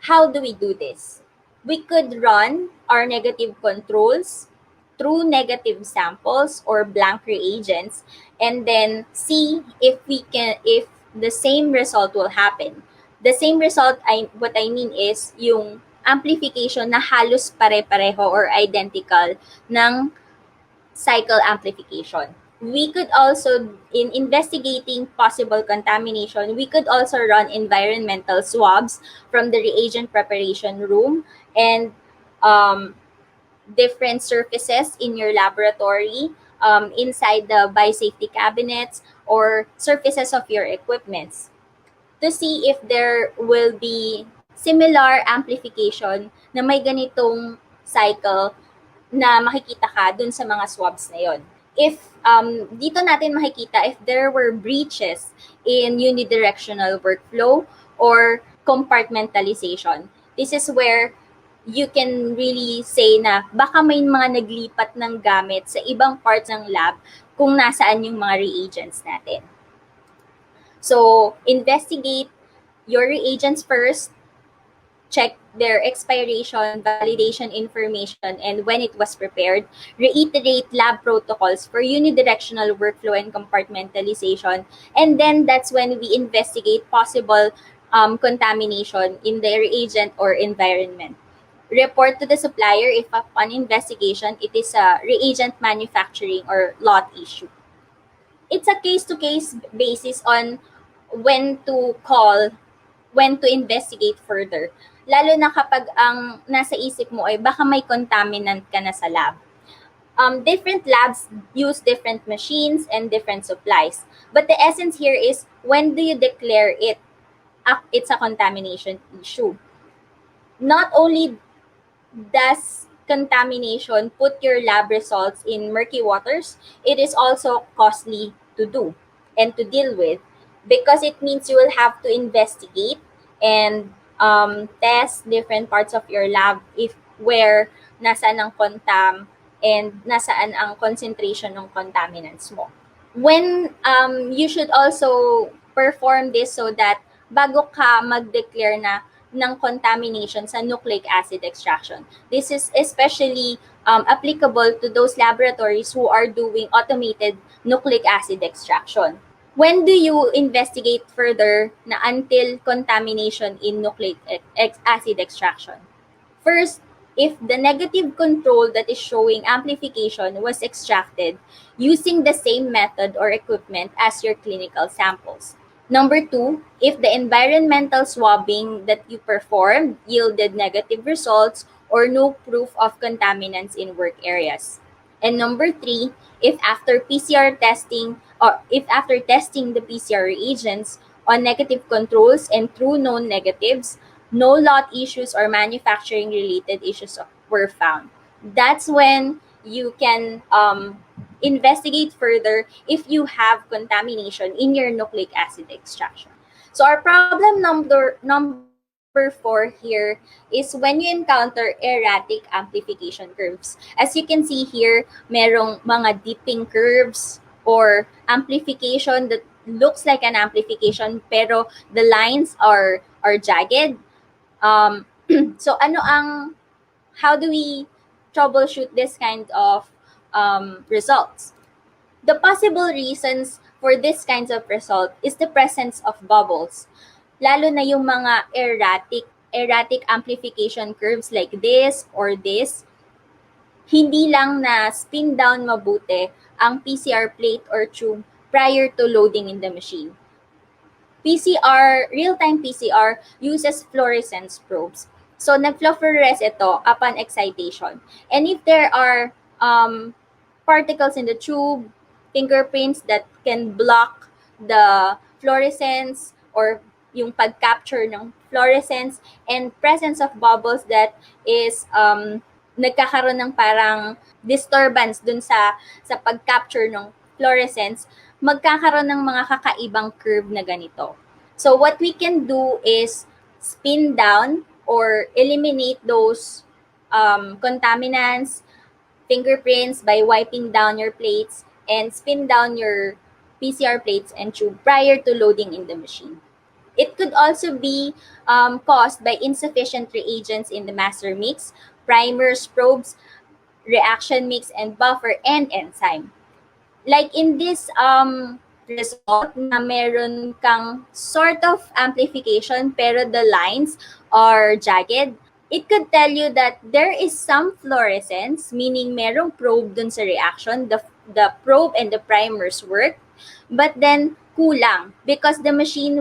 How do we do this? We could run our negative controls through negative samples or blank reagents and then see if the same result will happen. The same result, what I mean is yung amplification na halos pare-pareho or identical ng cycle amplification. We could also, in investigating possible contamination, we could also run environmental swabs from the reagent preparation room and um, different surfaces in your laboratory, inside the biosafety cabinets or surfaces of your equipments to see if there will be similar amplification na may ganitong cycle na makikita ka dun sa mga swabs na yon. If dito natin makikita if there were breaches in unidirectional workflow or compartmentalization. This is where you can really say na baka may mga naglipat ng gamit sa ibang parts ng lab kung nasaan yung mga reagents natin. So, investigate your reagents first, check their expiration, validation information, and when it was prepared. Reiterate lab protocols for unidirectional workflow and compartmentalization. And then that's when we investigate possible contamination in the reagent or environment. Report to the supplier if upon investigation it is a reagent manufacturing or lot issue. It's a case-to-case basis on when to call, when to investigate further. Lalo na kapag ang nasa isip mo ay baka may contaminant ka na sa lab. Different labs use different machines and different supplies. But the essence here is when do you declare it's a contamination issue? Not only does contamination put your lab results in murky waters, it is also costly to do and to deal with because it means you will have to investigate and test different parts of your lab if where nasaan ang contam and nasaan ang concentration ng contaminants mo. When you should also perform this so that bago ka mag-declare na ng contamination sa nucleic acid extraction. This is especially applicable to those laboratories who are doing automated nucleic acid extraction. When do you investigate further na until contamination in nucleic acid extraction? First, if the negative control that is showing amplification was extracted using the same method or equipment as your clinical samples. Number 2, if the environmental swabbing that you performed yielded negative results or no proof of contaminants in work areas. And number 3, if after PCR testing or if after testing the PCR reagents on negative controls and true known negatives, no lot issues or manufacturing related issues were found. That's when you can investigate further if you have contamination in your nucleic acid extraction. So our problem number 4 here is when you encounter erratic amplification curves. As you can see here, merong mga dipping curves or amplification that looks like an amplification pero the lines are jagged. So how do we troubleshoot this kind of results? The possible reasons for this kinds of result is the presence of bubbles. Lalo na yung mga erratic amplification curves like this or this, hindi lang na spin down mabuti ang PCR plate or tube prior to loading in the machine. Real-time PCR uses fluorescence probes. So, nag-fluoresce ito upon excitation. And if there are particles in the tube, fingerprints that can block the fluorescence or yung pag-capture ng fluorescence and presence of bubbles that is nagkakaroon ng parang disturbance dun sa pag-capture ng fluorescence, magkakaroon ng mga kakaibang curve na ganito. So what we can do is spin down or eliminate those contaminants, fingerprints by wiping down your plates and spin down your PCR plates and tube prior to loading in the machine. It could also be caused by insufficient reagents in the master mix, primers, probes, reaction mix, and buffer, and enzyme. Like in this result na meron kang sort of amplification pero the lines are jagged, it could tell you that there is some fluorescence, meaning merong probe dun sa reaction, the probe and the primers work, but then kulang because the machine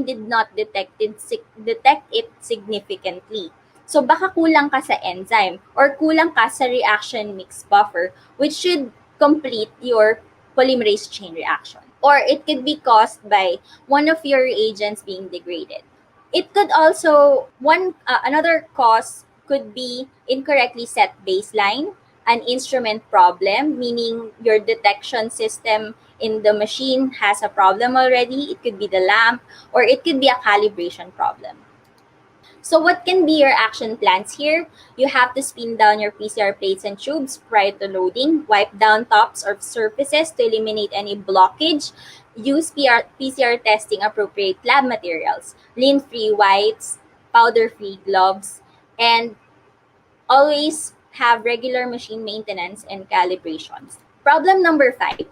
did not detect it significantly. So baka kulang ka sa enzyme or kulang ka sa reaction mix buffer, which should complete your polymerase chain reaction. Or it could be caused by one of your reagents being degraded. It could also another cause could be incorrectly set baseline, an instrument problem, meaning your detection system in the machine has a problem already. It could be the lamp, or it could be a calibration problem. So what can be your action plans here? You have to spin down your PCR plates and tubes prior to loading, wipe down tops or surfaces to eliminate any blockage, use PCR testing appropriate lab materials, lint-free wipes, powder-free gloves, and always have regular machine maintenance and calibrations. Problem number 5,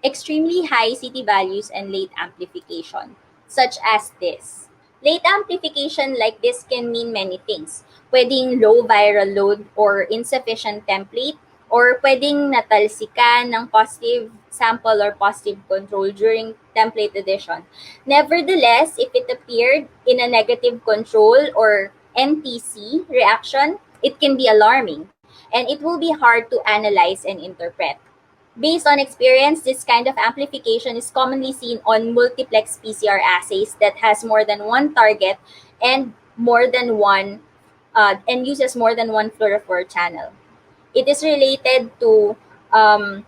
extremely high CT values and late amplification, such as this. Late amplification like this can mean many things. Pwedeng low viral load or insufficient template, or pwedeng natalsikan ng positive sample or positive control during template addition. Nevertheless, if it appeared in a negative control or NTC reaction, it can be alarming, and it will be hard to analyze and interpret. Based on experience, this kind of amplification is commonly seen on multiplex PCR assays that has more than one target and more than one and uses more than one fluorophore channel. It is related to and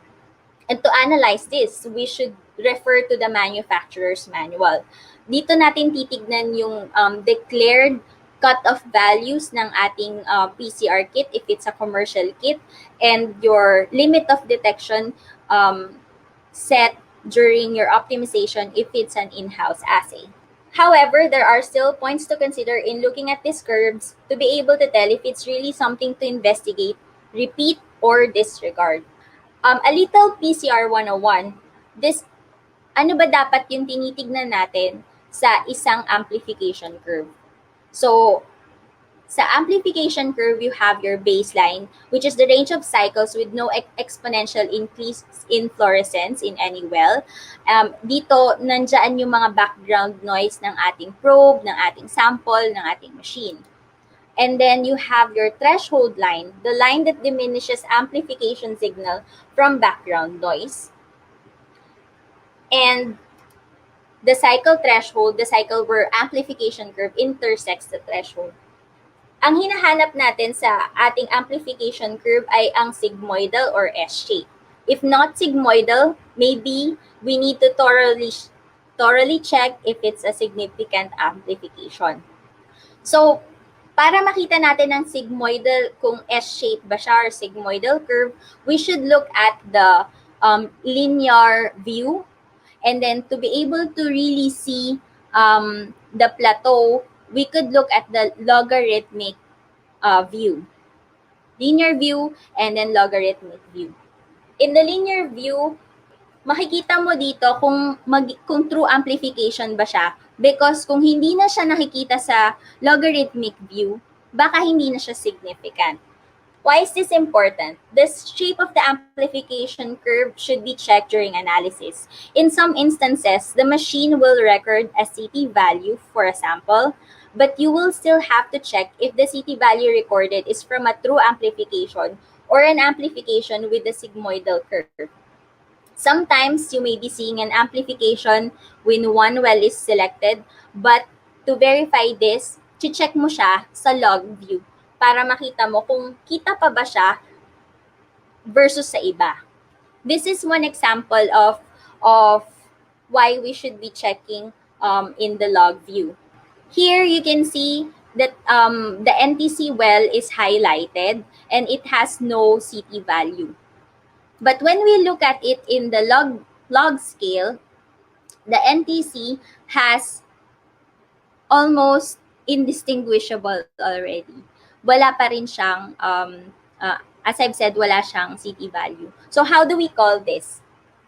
to analyze this, we should refer to the manufacturer's manual. Dito natin titignan yung declared cut-off values ng ating PCR kit if it's a commercial kit, and your limit of detection set during your optimization if it's an in-house assay. However, there are still points to consider in looking at these curves to be able to tell if it's really something to investigate, repeat, or disregard. A little PCR 101, ano ba dapat yung tinitignan natin sa isang amplification curve? So, sa amplification curve, you have your baseline, which is the range of cycles with no exponential increase in fluorescence in any well. Dito, nandyan yung mga background noise ng ating probe, ng ating sample, ng ating machine. And then you have your threshold line, the line that diminishes amplification signal from background noise. And the cycle threshold, the cycle where amplification curve intersects the threshold. Ang hinahanap natin sa ating amplification curve ay ang sigmoidal or S-shape. If not sigmoidal, maybe we need to thoroughly check if it's a significant amplification. So, para makita natin ang sigmoidal, kung S-shape ba siya or sigmoidal curve, we should look at the linear view. And then to be able to really see the plateau, we could look at the logarithmic view. Linear view and then logarithmic view. In the linear view, makikita mo dito kung true amplification ba siya, because kung hindi na siya nakikita sa logarithmic view, baka hindi na siya significant. Why is this important? The shape of the amplification curve should be checked during analysis. In some instances, the machine will record a CT value for a sample, but you will still have to check if the CT value recorded is from a true amplification or an amplification with the sigmoidal curve. Sometimes you may be seeing an amplification when one well is selected, but to verify this, check mo siya sa log view para makita mo kung kita pa ba siya versus sa iba. This is one example of why we should be checking in the log view. Here you can see that the NTC well is highlighted and it has no CT value. But when we look at it in the log scale, the NTC has almost indistinguishable already. Wala pa rin siyang, as I've said, wala siyang CT value. So how do we call this?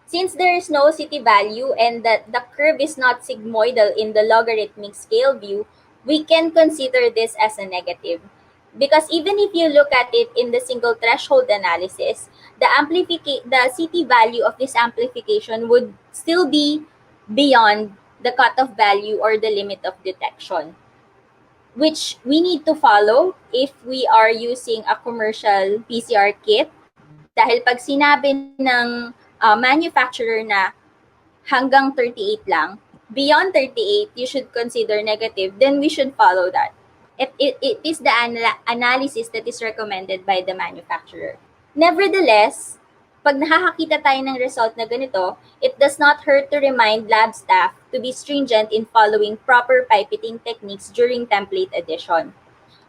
Since there is no CT value and that the curve is not sigmoidal in the logarithmic scale view, we can consider this as a negative. Because even if you look at it in the single threshold analysis, the CT value of this amplification would still be beyond the cutoff value or the limit of detection, which we need to follow if we are using a commercial PCR kit. Dahil pag sinabi ng manufacturer na hanggang 38 lang, beyond 38, you should consider negative, then we should follow that. It is the analysis that is recommended by the manufacturer. Nevertheless, pag nakakakita tayo ng result na ganito, it does not hurt to remind lab staff to be stringent in following proper pipetting techniques during template addition.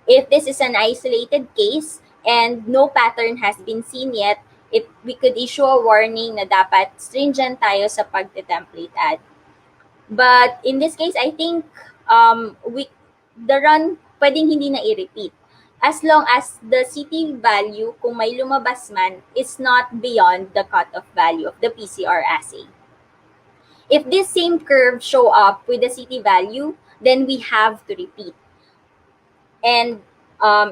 If this is an isolated case and no pattern has been seen yet, we could issue a warning na dapat stringent tayo sa pagte-template add. But in this case, I think the run pwedeng hindi na i-repeat. As long as the CT value, kung may lumabas man, is not beyond the cutoff value of the PCR assay. If this same curve show up with the CT value, then we have to repeat. And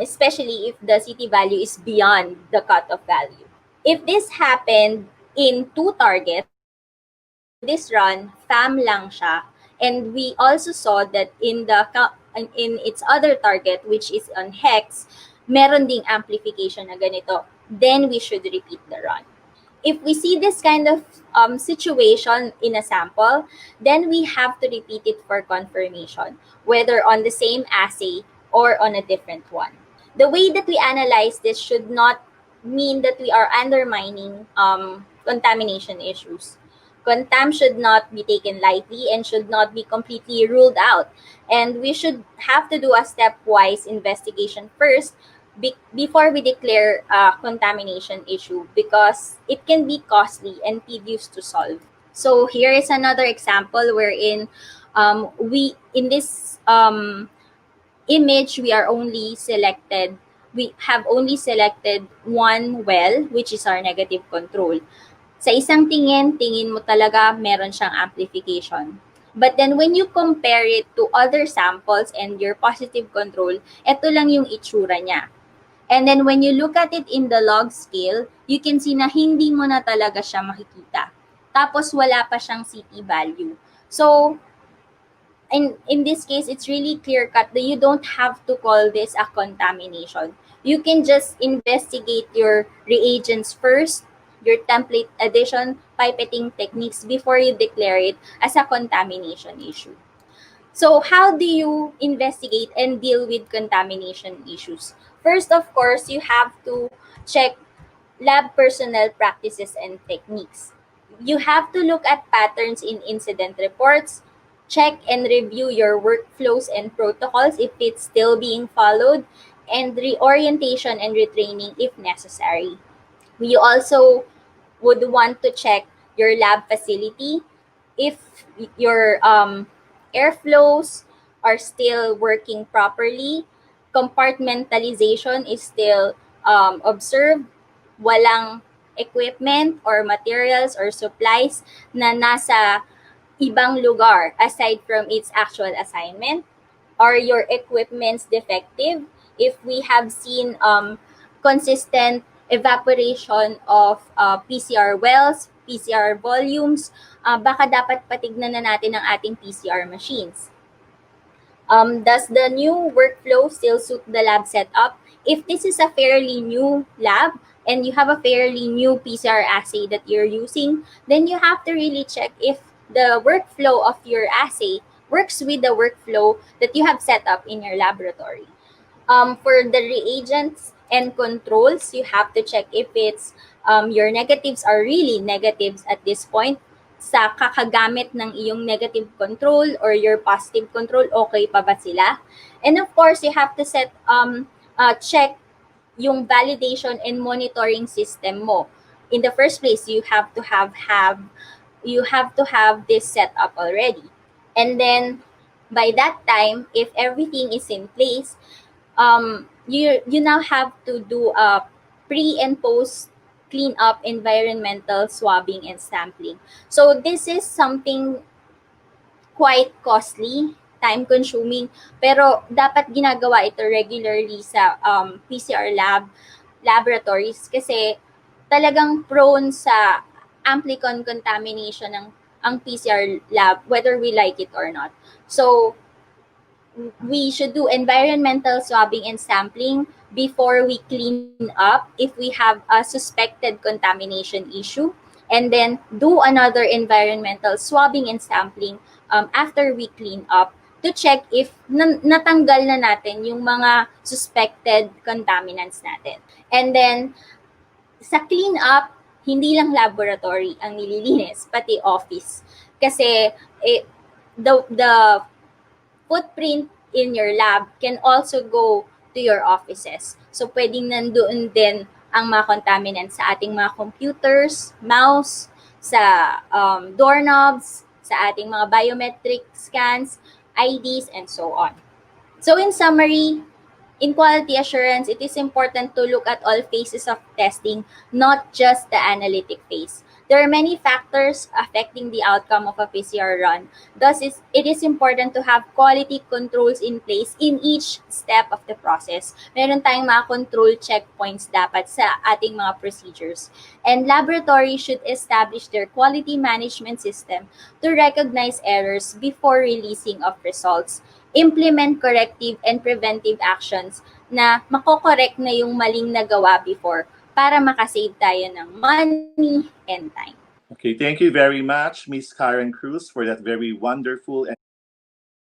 especially if the CT value is beyond the cutoff value. If this happened in 2 targets, this run, FAM lang siya. And we also saw that in its other target, which is on hex, meron ding amplification na ganito. Then we should repeat the run. If we see this kind of situation in a sample, then we have to repeat it for confirmation, whether on the same assay or on a different one. The way that we analyze this should not mean that we are undermining contamination issues. Contam should not be taken lightly and should not be completely ruled out. And we should have to do a stepwise investigation first before we declare a contamination issue, because it can be costly and tedious to solve. So here is another example wherein in this image, we have only selected one well, which is our negative control. Sa isang tingin mo talaga meron siyang amplification. But then when you compare it to other samples and your positive control, ito lang yung itsura niya. And then when you look at it in the log scale, you can see na hindi mo na talaga siya makikita. Tapos wala pa siyang CT value. So, in this case, it's really clear-cut that you don't have to call this a contamination. You can just investigate your reagents first, your template addition, pipetting techniques before you declare it as a contamination issue. So how do you investigate and deal with contamination issues? First, of course, you have to check lab personnel practices and techniques. You have to look at patterns in incident reports, check and review your workflows and protocols if it's still being followed, and reorientation and retraining if necessary. You also would want to check your lab facility if your airflows are still working properly, compartmentalization is still observed, walang equipment or materials or supplies na nasa ibang lugar aside from its actual assignment. Are your equipments defective? If we have seen consistent evaporation of PCR wells, PCR volumes, baka dapat patignan na natin ang ating PCR machines. Does the new workflow still suit the lab setup? If this is a fairly new lab and you have a fairly new PCR assay that you're using, then you have to really check if the workflow of your assay works with the workflow that you have set up in your laboratory. For the reagents and controls, you have to check if it's your negatives are really negatives at this point. sa kakagamit ng iyong negative control or your positive control, okay pa ba sila? And of course, you have to check yung validation and monitoring system mo. In the first place, you have to have this set up already. And then by that time, if everything is in place, you now have to do a pre and post cleanup environmental swabbing and sampling. So this is something quite costly, time consuming, pero dapat ginagawa ito regularly sa PCR laboratories kasi talagang prone sa amplicon contamination ng ang PCR lab, whether we like it or not. So we should do environmental swabbing and sampling before we clean up if we have a suspected contamination issue, and then do another environmental swabbing and sampling after we clean up to check if natanggal na natin yung mga suspected contaminants natin. And then sa clean up, hindi lang laboratory ang nililinis, pati office. Kasi the footprint in your lab can also go to your offices. So, pwedeng nandoon din ang mga contaminants sa ating mga computers, mouse, sa doorknobs, sa ating mga biometric scans, IDs, and so on. So, in summary, in quality assurance, it is important to look at all phases of testing, not just the analytic phase. There are many factors affecting the outcome of a PCR run. Thus, it is important to have quality controls in place in each step of the process. Meron tayong mga control checkpoints dapat sa ating mga procedures. And laboratories should establish their quality management system to recognize errors before releasing of results. Implement corrective and preventive actions na makokorek na yung maling nagawa before para makasave tayo ng money and time. Okay, thank you very much, Ms. Karen Cruz, for that very wonderful and